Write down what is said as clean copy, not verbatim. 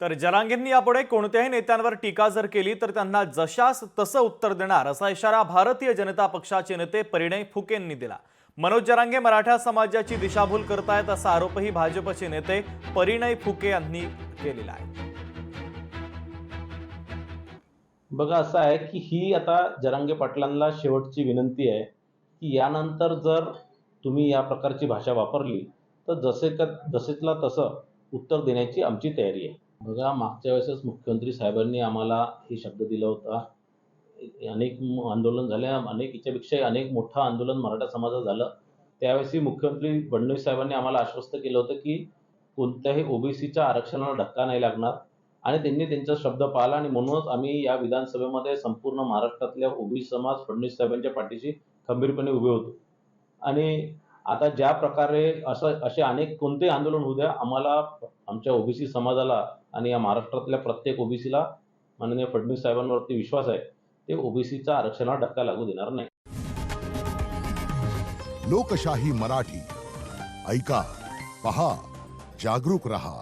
तर जरांगेंनी यापुढे कोणत्याही नेत्यांवर टीका जर केली तर त्यांना जशास तसं उत्तर देणार असा इशारा भारतीय जनता पक्षाचे नेते परिणय फुकेंनी दिला। मनोज जरांगे मराठा समाजाची दिशाभूल करतायत असा आरोपही भाजपचे नेते परिणय फुके यांनी केलेला आहे। बघा असं आहे की ही आता जरांगे पाटलांना शेवटची विनंती आहे की यानंतर जर तुम्ही या प्रकारची भाषा वापरली तर जसेला तसं उत्तर देण्याची आमची तयारी आहे। बघा मागच्या वेळेसच मुख्यमंत्री साहेबांनी आम्हाला हे शब्द दिला होता। अनेक आंदोलन झाले, अनेक याच्यापेक्षा अनेक मोठं आंदोलन मराठा समाजात झालं। त्यावेळेसही मुख्यमंत्री फडणवीस साहेबांनी आम्हाला आश्वस्त केलं होतं की कोणत्याही ओबीसीच्या आरक्षणाला धक्का नाही लागणार आणि त्यांनी त्यांचा शब्द पाळला आणि म्हणूनच आम्ही या विधानसभेमध्ये संपूर्ण महाराष्ट्रातल्या ओबीसी समाज फडणवीस साहेबांच्या पाठीशी खंबीरपणे उभे होतो। आणि आता ज्या प्रकारे असे अनेक कोणतेही आंदोलन होऊ द्या, आम्हाला आमच्या ओबीसी समाजाला आणि या महाराष्ट्रातल्या प्रत्येक ओबीसीला माननीय फडणवीस साहेबांवरती विश्वास आहे, ते ओबीसीच्या आरक्षणाला धक्का लागू देणार नाही। लोकशाही मराठी ऐका, पहा, जागरूक रहा।